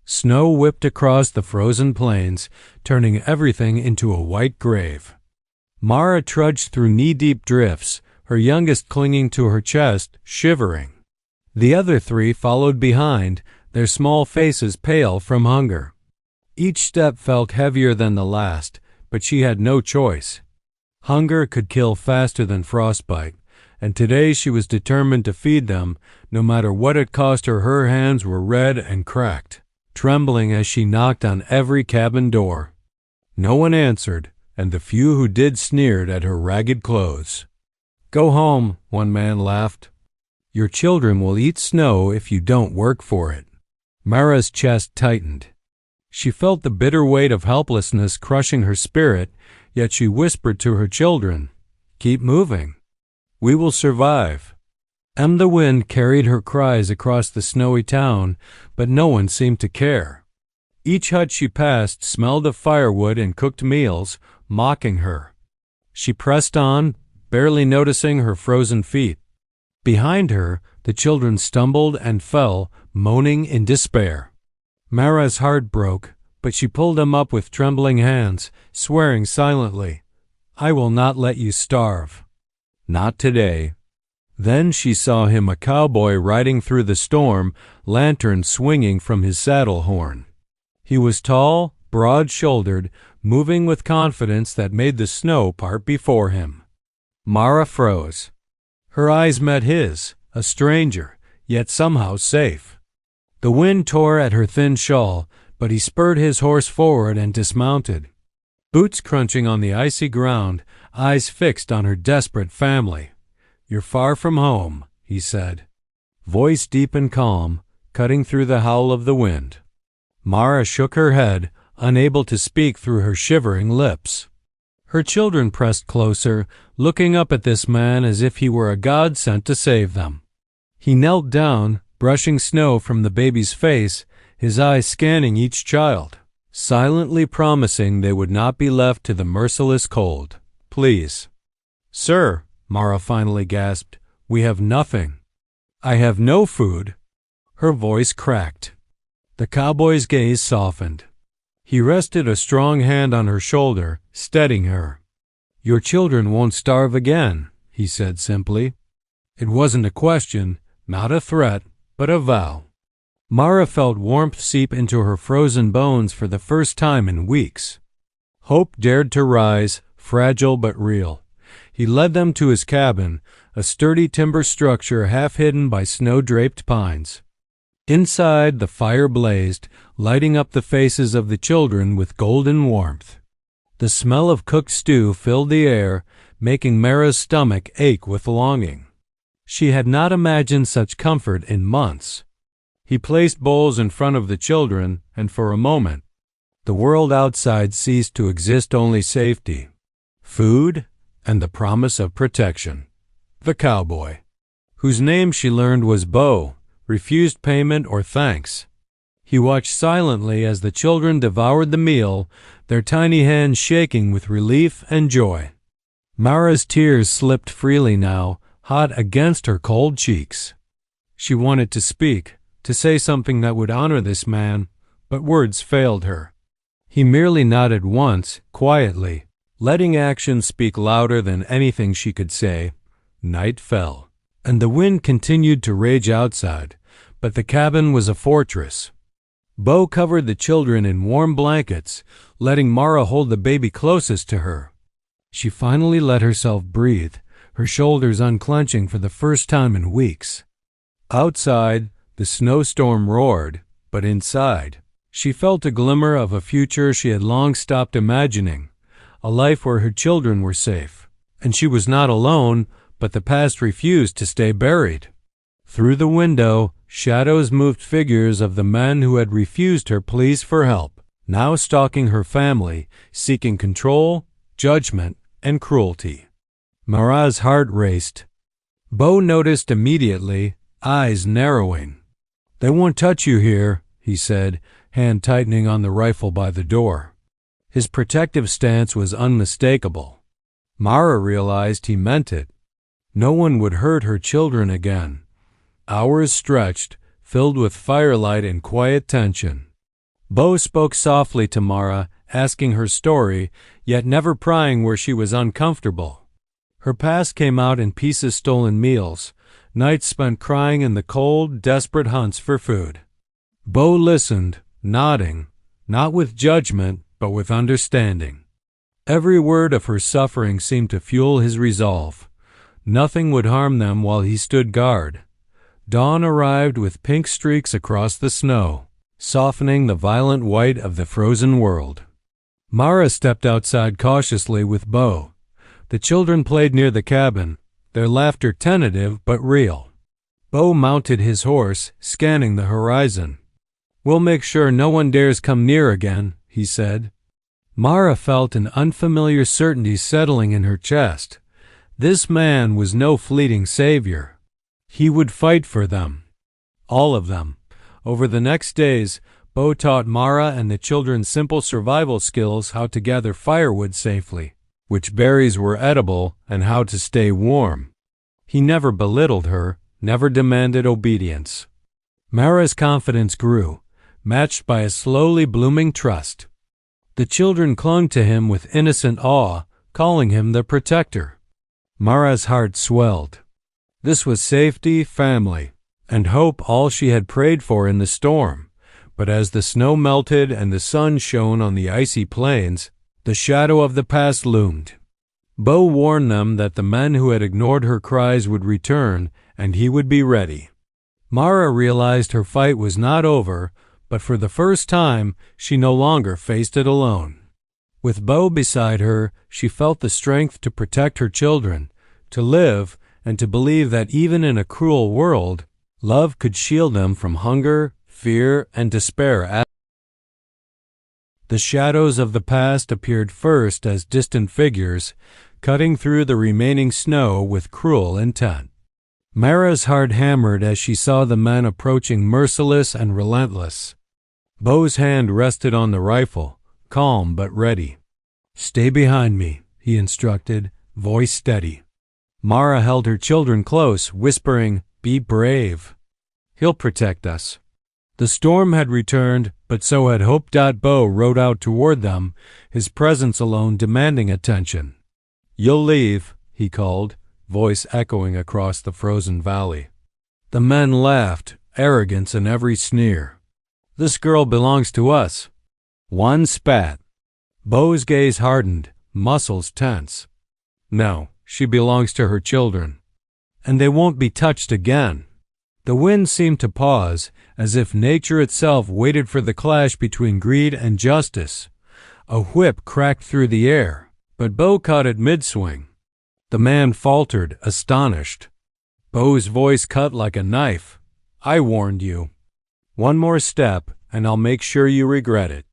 Snow whipped across the frozen plains, turning everything into a white grave. Mara trudged through knee-deep drifts, her youngest clinging to her chest, shivering. The other three followed behind, their small faces pale from hunger. Each step felt heavier than the last, but she had no choice. Hunger could kill faster than frostbite, and today she was determined to feed them, no matter what it cost her. Her hands were red and cracked, trembling as she knocked on every cabin door. No one answered, and the few who did sneered at her ragged clothes. "Go home," one man laughed. "Your children will eat snow if you don't work for it." Mara's chest tightened. She felt the bitter weight of helplessness crushing her spirit, yet she whispered to her children, "Keep moving. We will survive." The wind carried her cries across the snowy town, but no one seemed to care. Each hut she passed smelled of firewood and cooked meals, mocking her. She pressed on, barely noticing her frozen feet. Behind her, the children stumbled and fell, moaning in despair. Mara's heart broke, but she pulled them up with trembling hands, swearing silently, "I will not let you starve. Not today." Then she saw him, a cowboy riding through the storm, lantern swinging from his saddle horn. He was tall, broad-shouldered, moving with confidence that made the snow part before him. Mara froze. Her eyes met his, a stranger, yet somehow safe. The wind tore at her thin shawl, but he spurred his horse forward and dismounted. Boots crunching on the icy ground, eyes fixed on her desperate family. "You're far from home," he said, voice deep and calm, cutting through the howl of the wind. Mara shook her head, unable to speak through her shivering lips. Her children pressed closer, looking up at this man as if he were a god sent to save them. He knelt down, brushing snow from the baby's face, his eyes scanning each child, silently promising they would not be left to the merciless cold. "Please." "Sir," Mara finally gasped, "we have nothing." "I have no food." Her voice cracked. The cowboy's gaze softened. He rested a strong hand on her shoulder, steadying her. "Your children won't starve again," he said simply. It wasn't a question, not a threat, but a vow. Mara felt warmth seep into her frozen bones for the first time in weeks. Hope dared to rise, fragile but real. He led them to his cabin, a sturdy timber structure half hidden by snow-draped pines. Inside, the fire blazed, lighting up the faces of the children with golden warmth. The smell of cooked stew filled the air, making Mara's stomach ache with longing. She had not imagined such comfort in months. He placed bowls in front of the children, and for a moment, the world outside ceased to exist, only safety, food, and the promise of protection. The cowboy, whose name she learned was Bo, refused payment or thanks. He watched silently as the children devoured the meal, their tiny hands shaking with relief and joy. Mara's tears slipped freely now, hot against her cold cheeks. She wanted to speak, to say something that would honor this man, but words failed her. He merely nodded once, quietly, letting action speak louder than anything she could say. Night fell, and the wind continued to rage outside, but the cabin was a fortress. Bo covered the children in warm blankets, letting Mara hold the baby closest to her. She finally let herself breathe, her shoulders unclenching for the first time in weeks. Outside, the snowstorm roared, but inside, she felt a glimmer of a future she had long stopped imagining, a life where her children were safe. And she was not alone, but the past refused to stay buried. Through the window, shadows moved, figures of the men who had refused her pleas for help, now stalking her family, seeking control, judgment, and cruelty. Mara's heart raced. Bo noticed immediately, eyes narrowing. "They won't touch you here," he said, hand tightening on the rifle by the door. His protective stance was unmistakable. Mara realized he meant it. No one would hurt her children again. Hours stretched, filled with firelight and quiet tension. Bo spoke softly to Mara, asking her story, yet never prying where she was uncomfortable. Her past came out in pieces stolen meals, nights spent crying in the cold, desperate hunts for food. Bo listened, nodding, not with judgment, but with understanding. Every word of her suffering seemed to fuel his resolve. Nothing would harm them while he stood guard. Dawn arrived with pink streaks across the snow, softening the violent white of the frozen world. Mara stepped outside cautiously with Bo. The children played near the cabin, their laughter tentative but real. Bo mounted his horse, scanning the horizon. "We'll make sure no one dares come near again," he said. Mara felt an unfamiliar certainty settling in her chest. This man was no fleeting savior. He would fight for them. All of them. Over the next days, Bo taught Mara and the children simple survival skills: how to gather firewood safely, which berries were edible, and how to stay warm. He never belittled her, never demanded obedience. Mara's confidence grew, matched by a slowly blooming trust. The children clung to him with innocent awe, calling him their protector. Mara's heart swelled. This was safety, family, and hope, all she had prayed for in the storm. But as the snow melted and the sun shone on the icy plains, the shadow of the past loomed. Bo warned them that the men who had ignored her cries would return, and he would be ready. Mara realized her fight was not over, but for the first time, she no longer faced it alone. With Bo beside her, she felt the strength to protect her children, to live, and to believe that even in a cruel world, love could shield them from hunger, fear, and despair. The shadows of the past appeared first as distant figures, cutting through the remaining snow with cruel intent. Mara's heart hammered as she saw the men approaching, merciless and relentless. Bo's hand rested on the rifle, calm but ready. "Stay behind me," he instructed, voice steady. Mara held her children close, whispering, "Be brave. He'll protect us." The storm had returned, but so had hope. Bo rode out toward them, his presence alone demanding attention. "You'll leave," he called, voice echoing across the frozen valley. The men laughed, arrogance in every sneer. "This girl belongs to us." One spat. Bo's gaze hardened, muscles tense. "No, she belongs to her children. And they won't be touched again." The wind seemed to pause, as if nature itself waited for the clash between greed and justice. A whip cracked through the air, but Bo caught it mid-swing. The man faltered, astonished. Bo's voice cut like a knife. "I warned you. One more step, and I'll make sure you regret it."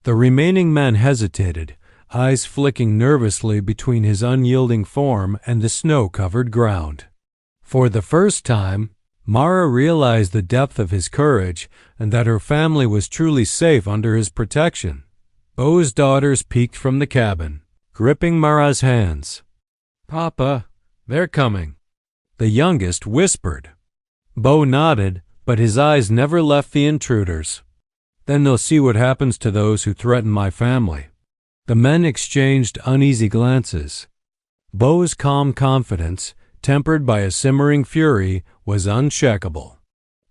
The remaining men hesitated, eyes flicking nervously between his unyielding form and the snow-covered ground. For the first time, Mara realized the depth of his courage and that her family was truly safe under his protection. Bo's daughters peeked from the cabin, gripping Mara's hands. "Papa, they're coming," the youngest whispered. Bo nodded, but his eyes never left the intruders. "Then they'll see what happens to those who threaten my family." The men exchanged uneasy glances. Bo's calm confidence, tempered by a simmering fury, was unshakable.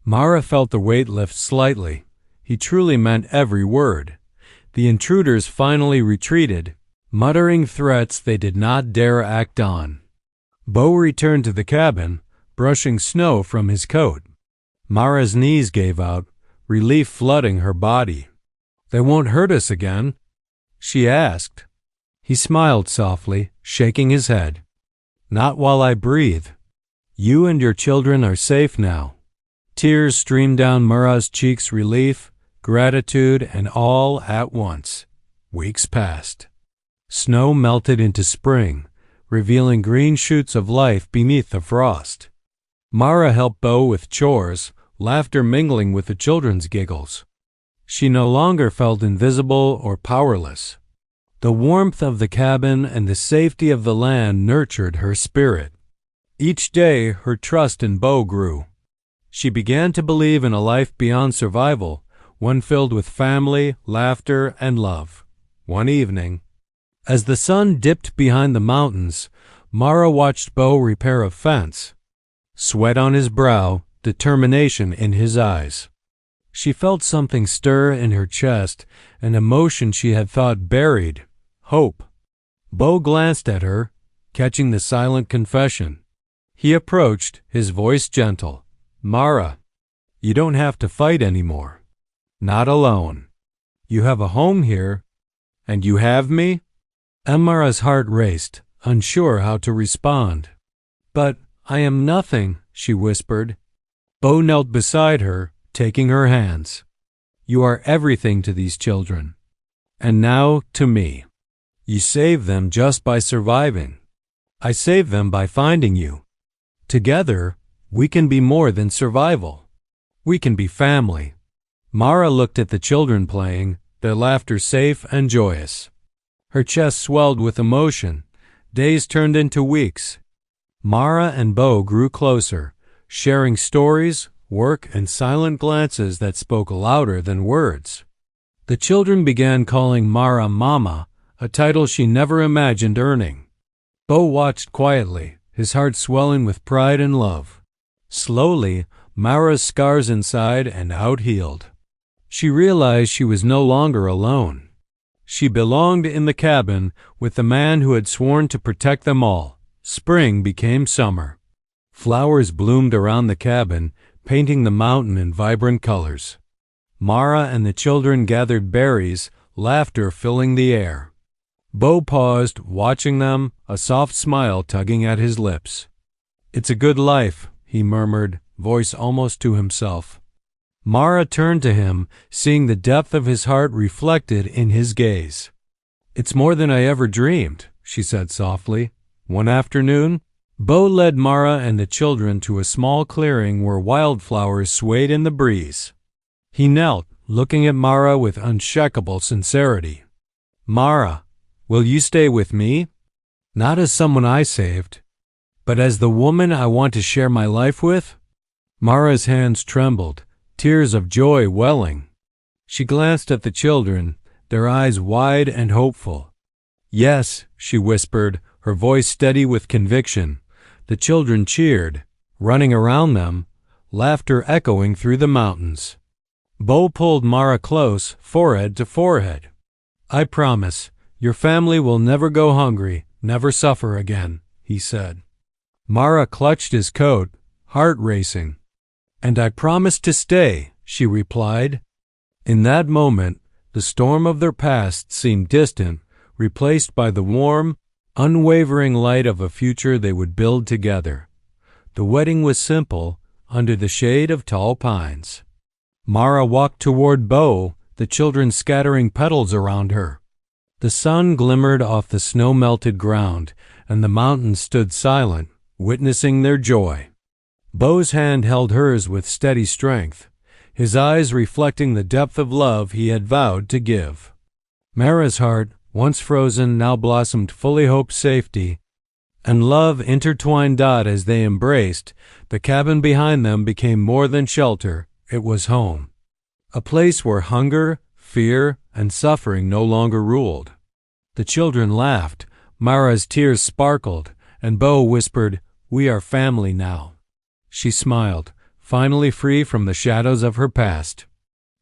Mara felt the weight lift slightly. He truly meant every word. The intruders finally retreated, muttering threats they did not dare act on. Bo returned to the cabin, brushing snow from his coat. Mara's knees gave out, relief flooding her body. "They won't hurt us again?" she asked. He smiled softly, shaking his head. "Not while I breathe. You and your children are safe now." Tears streamed down Mara's cheeks, relief, gratitude, and all at once. Weeks passed. Snow melted into spring, revealing green shoots of life beneath the frost. Mara helped Bo with chores, laughter mingling with the children's giggles. She no longer felt invisible or powerless. The warmth of the cabin and the safety of the land nurtured her spirit. Each day, her trust in Bo grew. She began to believe in a life beyond survival, one filled with family, laughter, and love. One evening, as the sun dipped behind the mountains, Mara watched Bo repair a fence. Sweat on his brow, determination in his eyes. She felt something stir in her chest, an emotion she had thought buried, hope. Bo glanced at her, catching the silent confession. He approached, his voice gentle. "Mara, you don't have to fight anymore. Not alone. You have a home here, and you have me?" Mara's heart raced, unsure how to respond. "But I am nothing," she whispered. Bo knelt beside her, taking her hands. "You are everything to these children. And now to me. You saved them just by surviving. I saved them by finding you. Together, we can be more than survival. We can be family." Mara looked at the children playing, their laughter safe and joyous. Her chest swelled with emotion. Days turned into weeks. Mara and Bo grew closer, sharing stories, work, and silent glances that spoke louder than words. The children began calling Mara Mama, a title she never imagined earning. Bo watched quietly, his heart swelling with pride and love. Slowly, Mara's scars inside and out healed. She realized she was no longer alone. She belonged in the cabin with the man who had sworn to protect them all. Spring became summer. Flowers bloomed around the cabin, painting the mountain in vibrant colors. Mara and the children gathered berries, laughter filling the air. Bo paused, watching them, a soft smile tugging at his lips. "It's a good life," he murmured, voice almost to himself. Mara turned to him, seeing the depth of his heart reflected in his gaze. "It's more than I ever dreamed," she said softly. One afternoon, Bo led Mara and the children to a small clearing where wildflowers swayed in the breeze. He knelt, looking at Mara with unshakable sincerity. "Mara, will you stay with me? Not as someone I saved, but as the woman I want to share my life with?" Mara's hands trembled, tears of joy welling. She glanced at the children, their eyes wide and hopeful. "Yes," she whispered, her voice steady with conviction. The children cheered, running around them, laughter echoing through the mountains. Bo pulled Mara close, forehead to forehead. "I promise, your family will never go hungry, never suffer again," he said. Mara clutched his coat, heart racing. "And I promise to stay," she replied. In that moment, the storm of their past seemed distant, replaced by the warm, unwavering light of a future they would build together. The wedding was simple, under the shade of tall pines. Mara walked toward Bo, the children scattering petals around her. The sun glimmered off the snow-melted ground, and the mountains stood silent, witnessing their joy. Bo's hand held hers with steady strength, his eyes reflecting the depth of love he had vowed to give. Mara's heart, once frozen, now blossomed fully hope, safety, and love intertwined. As they embraced, the cabin behind them became more than shelter, it was home. A place where hunger, fear, and suffering no longer ruled. The children laughed, Mara's tears sparkled, and Bo whispered, "We are family now." She smiled, finally free from the shadows of her past.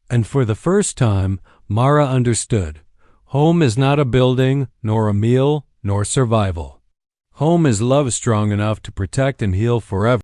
And for the first time, Mara understood. Home is not a building, nor a meal, nor survival. Home is love strong enough to protect and heal forever.